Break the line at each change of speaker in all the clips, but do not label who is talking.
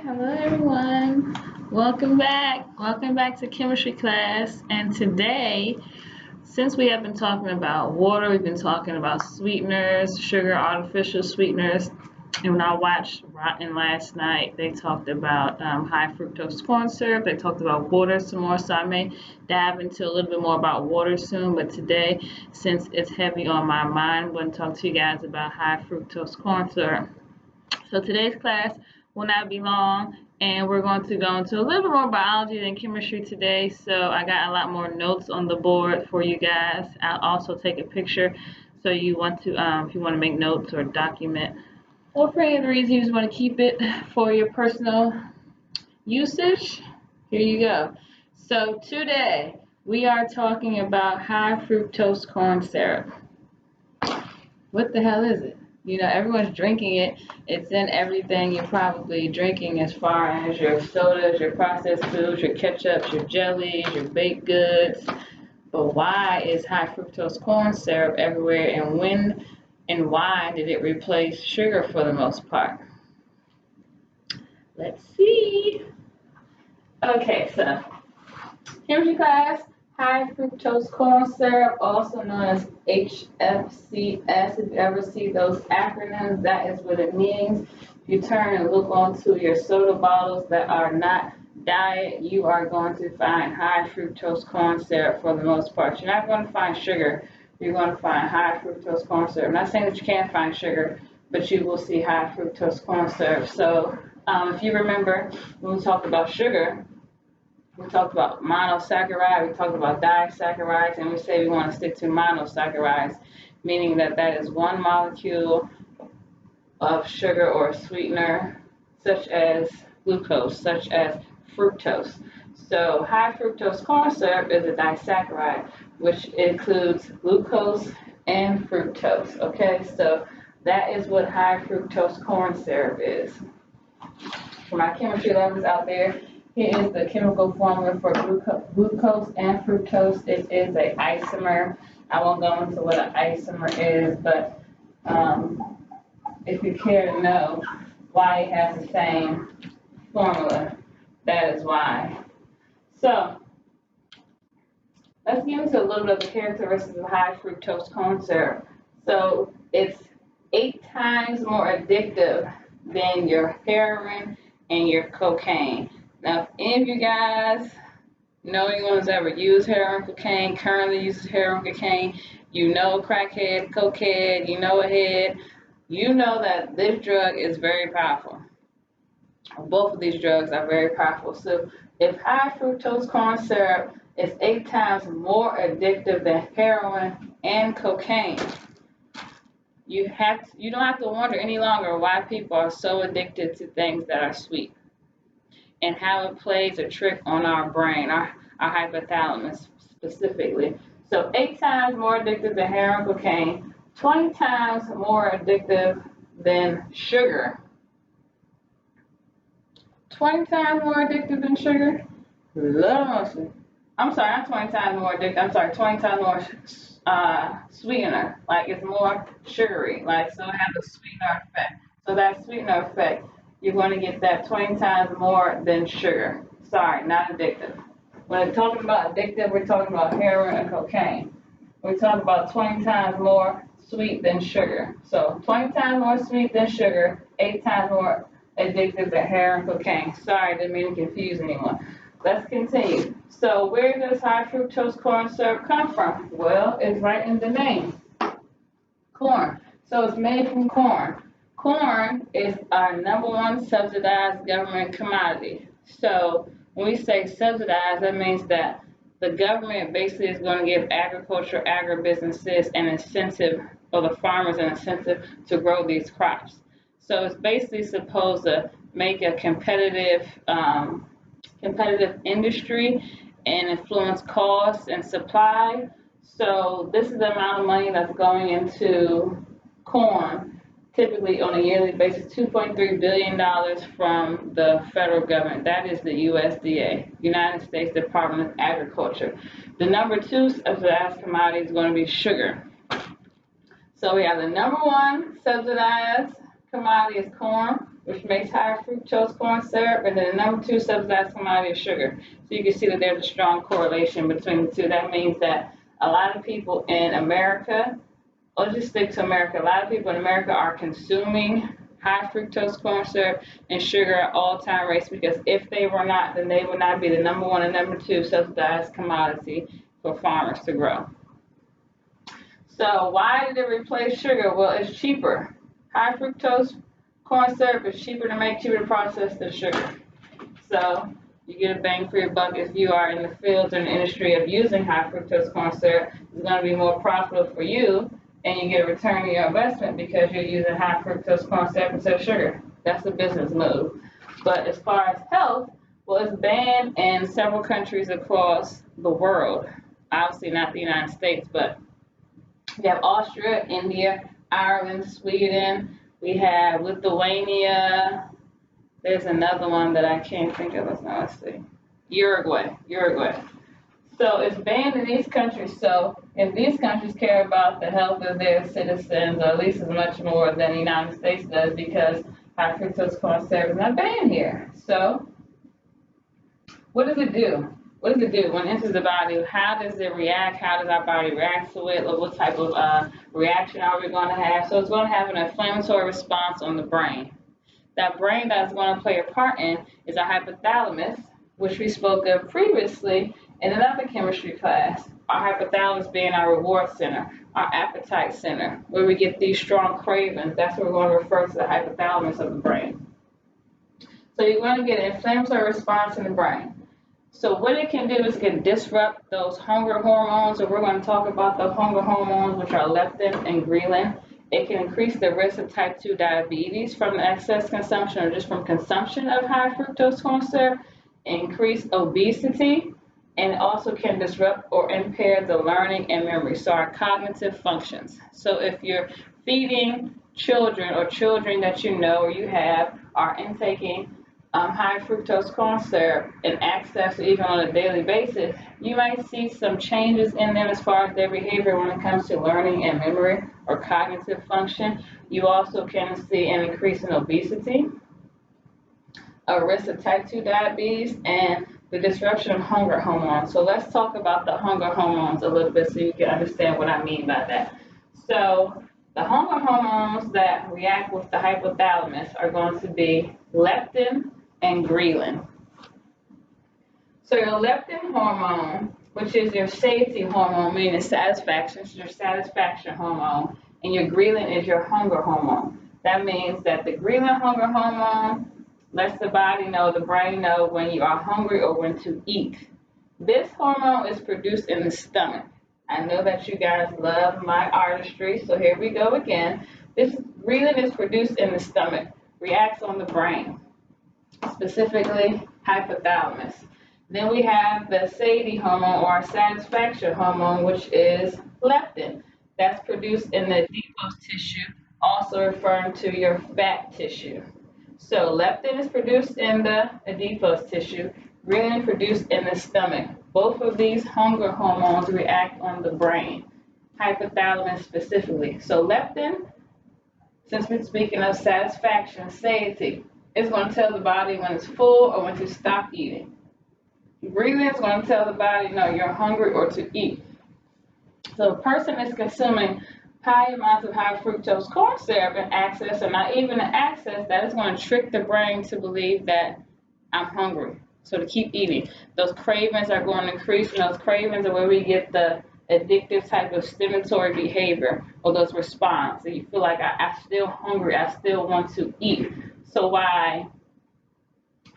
Hello everyone. Welcome back. Welcome back to chemistry class. And today, since we have been talking about water, we've been talking about sweeteners, sugar, artificial sweeteners. And when I watched Rotten last night, they talked about high fructose corn syrup. They talked about water some more. So I may dive into a little bit more about water soon. But today, since it's heavy on my mind, I'm going to talk to you guys about high fructose corn syrup. So today's class will not be long, and we're going to go into a little bit more biology than chemistry today. So I got a lot more notes on the board for you guys. I'll also take a picture, so you want to, if you want to make notes or document, or for any other reason you just want to keep it for your personal usage. Here you go. So today we are talking about high fructose corn syrup. What the hell is it? You know, everyone's drinking it. It's in everything you're probably drinking, as far as your sodas, your processed foods, your ketchups, your jellies, your baked goods. But why is high fructose corn syrup everywhere, and when and why did it replace sugar for the most part? Let's see. Okay, so chemistry class. High fructose corn syrup, also known as HFCS. If you ever see those acronyms, that is what it means. If you turn and look onto your soda bottles that are not diet, you are going to find high fructose corn syrup for the most part. You're not going to find sugar. You're going to find high fructose corn syrup. I'm not saying that you can't find sugar, but you will see high fructose corn syrup. So if you remember when we talked about sugar, we talked about monosaccharide, we talked about disaccharides, and we say we want to stick to monosaccharides, meaning that that is one molecule of sugar or a sweetener, such as glucose, such as fructose. So high fructose corn syrup is a disaccharide, which includes glucose and fructose. Okay, so that is what high fructose corn syrup is. For my chemistry lovers out there, here is the chemical formula for glucose and fructose. It is an isomer. I won't go into what an isomer is, but if you care to know why it has the same formula, that is why. So let's get into a little bit of the characteristics of high fructose corn syrup. So it's 8 times more addictive than your heroin and your cocaine. Now, if any of you guys know anyone who's ever used heroin, cocaine, currently uses heroin, cocaine, you know crackhead, cokehead, you know a head, you know that this drug is very powerful. Both of these drugs are very powerful. So if high fructose corn syrup is 8 times more addictive than heroin and cocaine, you don't have to wonder any longer why people are so addicted to things that are sweet, and how it plays a trick on our brain, our hypothalamus specifically. So 8 times more addictive than heroin, cocaine, 20 times more addictive than sugar. 20 times more addictive than sugar? I'm sorry, not 20 times more addictive. I'm sorry, 20 times more sweetener. Like, it's more sugary. Like, so it has a sweetener effect. So that sweetener effect, you're going to get that 20 times more than sugar. Sorry, not addictive. When we're talking about addictive, we're talking about heroin and cocaine. We're talking about 20 times more sweet than sugar. So 20 times more sweet than sugar, 8 times more addictive than heroin and cocaine. Sorry, didn't mean to confuse anyone. Let's continue. So where does high fructose corn syrup come from? Well, it's right in the name. Corn. So it's made from corn. Corn is our #1 subsidized government commodity. So when we say subsidized, that means that the government basically is going to give agriculture, agribusinesses an incentive, or the farmers an incentive to grow these crops. So it's basically supposed to make a competitive industry and influence costs and supply. So this is the amount of money that's going into corn, typically on a yearly basis, $2.3 billion from the federal government. That is the USDA, United States Department of Agriculture. The #2 subsidized commodity is going to be sugar. So we have the #1 subsidized commodity is corn. which makes high fructose corn syrup, and then the number 2 subsidized commodity is sugar. So you can see that there's a strong correlation between the two. That means that a lot of people in America, let's just stick to America, a lot of people in America are consuming high fructose corn syrup and sugar at all-time rates, because if they were not, then they would not be the number 1 and number 2 subsidized commodity for farmers to grow. So why did it replace sugar? Well, it's cheaper. High fructose corn syrup is cheaper to make, cheaper to process than sugar. So you get a bang for your buck if you are in the fields or in the industry of using high fructose corn syrup. It's going to be more profitable for you, and you get a return on your investment because you're using high fructose corn syrup instead of sugar. That's a business move. But as far as health, well, it's banned in several countries across the world. Obviously not the United States, but we have Austria, India, Ireland, Sweden. We have Lithuania. There's another one that I can't think of. Let's see. Uruguay. So it's banned in these countries. So if these countries care about the health of their citizens, or at least as much more than the United States does, because high fructose corn syrup is not banned here. So what does it do? What does it do when it enters the body? How does it react? How does our body react to it? Or what type of reaction are we going to have? So it's going to have an inflammatory response on the brain. That brain that is going to play a part in is our hypothalamus, which we spoke of previously in another chemistry class. Our hypothalamus being our reward center, our appetite center, where we get these strong cravings. That's what we're going to refer to the hypothalamus of the brain. So you're going to get an inflammatory response in the brain. So what it can do is it can disrupt those hunger hormones, and we're going to talk about the hunger hormones, which are leptin and ghrelin. It can increase the risk of type 2 diabetes from the excess consumption or just from consumption of high fructose corn syrup, increase obesity, and it also can disrupt or impair the learning and memory, so our cognitive functions. So if you're feeding children or children that you know or you have are intaking high fructose corn syrup and access to even on a daily basis, you might see some changes in them as far as their behavior when it comes to learning and memory or cognitive function. You also can see an increase in obesity, a risk of type 2 diabetes, and the disruption of hunger hormones. So let's talk about the hunger hormones a little bit so you can understand what I mean by that. So the hunger hormones that react with the hypothalamus are going to be leptin and ghrelin. So your leptin hormone, which is your satiety hormone, meaning satisfaction, is your satisfaction hormone, and your ghrelin is your hunger hormone. That means that the ghrelin hunger hormone lets the body know, the brain know when you are hungry or when to eat. This hormone is produced in the stomach. I know that you guys love my artistry, so here we go again. This ghrelin is produced in the stomach, reacts on the brain, specifically hypothalamus. Then we have the satiety hormone or satisfaction hormone, which is leptin. That's produced in the adipose tissue, also referring to your fat tissue. So leptin is produced in the adipose tissue, ghrelin produced in the stomach. Both of these hunger hormones react on the brain, hypothalamus specifically. So leptin, since we're speaking of satisfaction, satiety, it's going to tell the body when it's full or when to stop eating. Ghrelin is going to tell the body, no, you're hungry or to eat. So a person is consuming high amounts of high fructose corn syrup and access, or not even an access, that is going to trick the brain to believe that I'm hungry. So to keep eating. Those cravings are going to increase, and those cravings are where we get the addictive type of stimulatory behavior or those responses. So you feel like I'm still hungry, I still want to eat. So why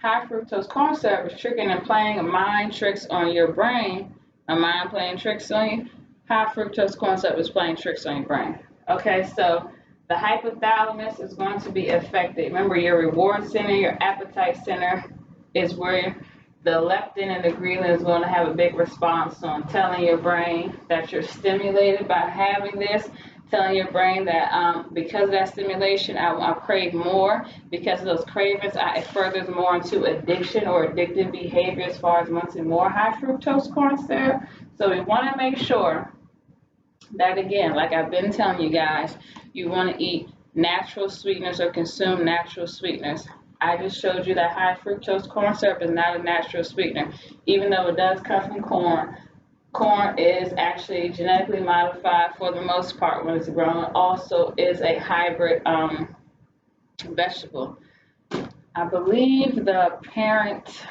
high fructose corn syrup is tricking and playing mind tricks on your brain, a mind playing tricks on you, high fructose corn syrup is playing tricks on your brain. Okay, so the hypothalamus is going to be affected. Remember, your reward center, your appetite center is where the leptin and the ghrelin is going to have a big response on telling your brain that you're stimulated by having this, telling your brain that because of that stimulation, I crave more. Because of those cravings, it furthers more into addiction or addictive behavior as far as wanting more high fructose corn syrup. So we want to make sure that, again, like I've been telling you guys, you want to eat natural sweeteners or consume natural sweeteners. I just showed you that high fructose corn syrup is not a natural sweetener. Even though it does come from corn, corn is actually genetically modified for the most part when it's grown. Also is a hybrid vegetable. I believe the parent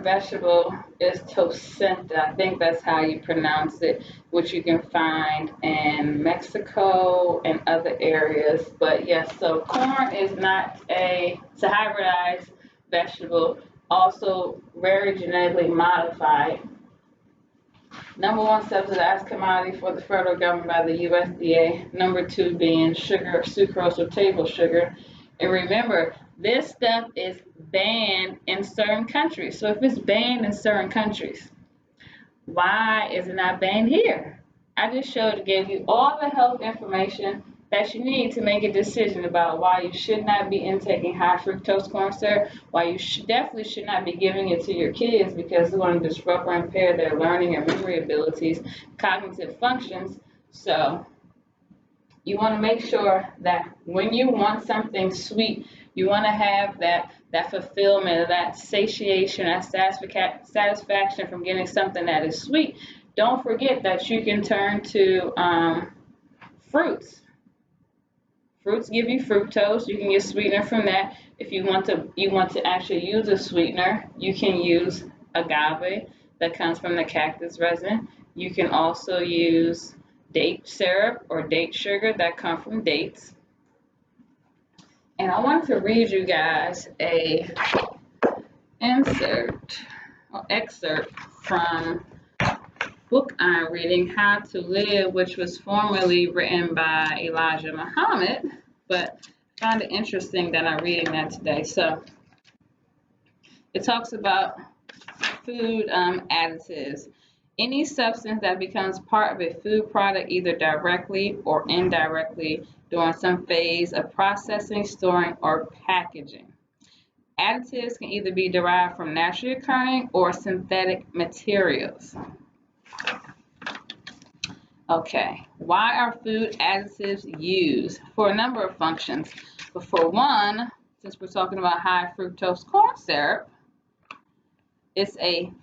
vegetable is Tosenta. I think that's how you pronounce it, which you can find in Mexico and other areas. But yes, so corn is not it's a hybridized vegetable, also very genetically modified. Number one subsidized commodity for the federal government by the USDA. Number two being sugar, sucrose, or table sugar. And remember, this stuff is banned in certain countries. So if it's banned in certain countries, why is it not banned here? I just gave you all the health information that you need to make a decision about why you should not be intaking high fructose corn syrup, why you definitely should not be giving it to your kids because it's going to disrupt or impair their learning and memory abilities, cognitive functions. So you want to make sure that when you want something sweet, you want to have that fulfillment, that satiation, that satisfaction from getting something that is sweet. Don't forget that you can turn to fruits. Fruits give you fructose. You can get sweetener from that. If you want to actually use a sweetener, you can use agave that comes from the cactus resin. You can also use date syrup or date sugar that come from dates. And I want to read you guys a excerpt from book I'm reading, How to Live, which was formerly written by Elijah Muhammad, but I found it interesting that I'm reading that today. So it talks about food additives. Any substance that becomes part of a food product either directly or indirectly during some phase of processing, storing, or packaging. Additives can either be derived from naturally occurring or synthetic materials. Okay, why are food additives used? For a number of functions. But for one, since we're talking about high fructose corn syrup, it's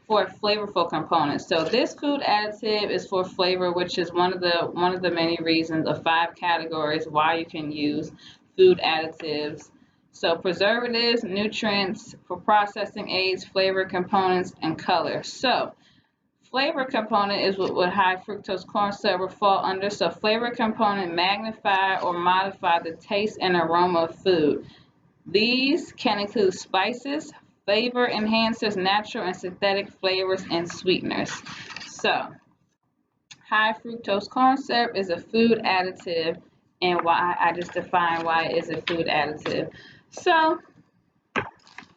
for a flavorful component. So this food additive is for flavor, which is one of the many reasons of 5 categories why you can use food additives. So preservatives, nutrients, for processing aids, flavor components, and color. So flavor component is what high fructose corn syrup will fall under. So flavor component magnify or modify the taste and aroma of food. These can include spices, flavor enhancers, natural and synthetic flavors, and sweeteners. So high fructose corn syrup is a food additive, and why I just defined why it is a food additive. So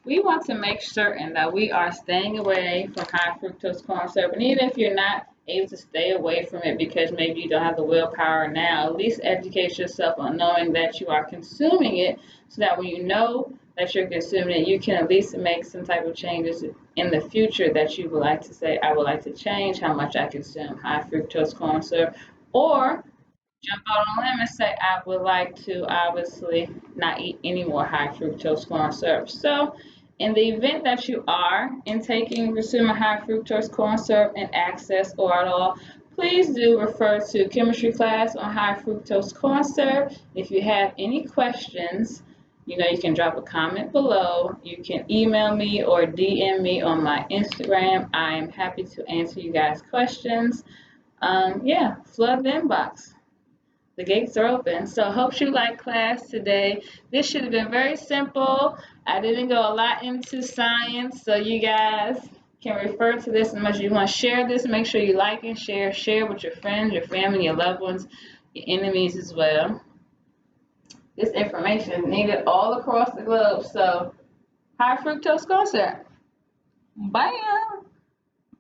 we want to make certain that we are staying away from high fructose corn syrup. And even if you're not able to stay away from it because maybe you don't have the willpower now, at least educate yourself on knowing that you are consuming it so that when you know that you're consuming it, you can at least make some type of changes in the future that you would like to say, I would like to change how much I consume high fructose corn syrup, or jump out on a limb and say, I would like to obviously not eat any more high fructose corn syrup. So in the event that you are intaking or consuming high fructose corn syrup in excess or at all, please do refer to chemistry class on high fructose corn syrup. If you have any questions, you can drop a comment below. You can email me or DM me on my Instagram. I am happy to answer you guys' questions. Flood the inbox. The gates are open. So hope you like class today. This should have been very simple. I didn't go a lot into science, so you guys can refer to this as much as you want. Share this. Make sure you like and share. Share with your friends, your family, your loved ones, your enemies as well. This information is needed all across the globe. So high fructose corn syrup. Bye.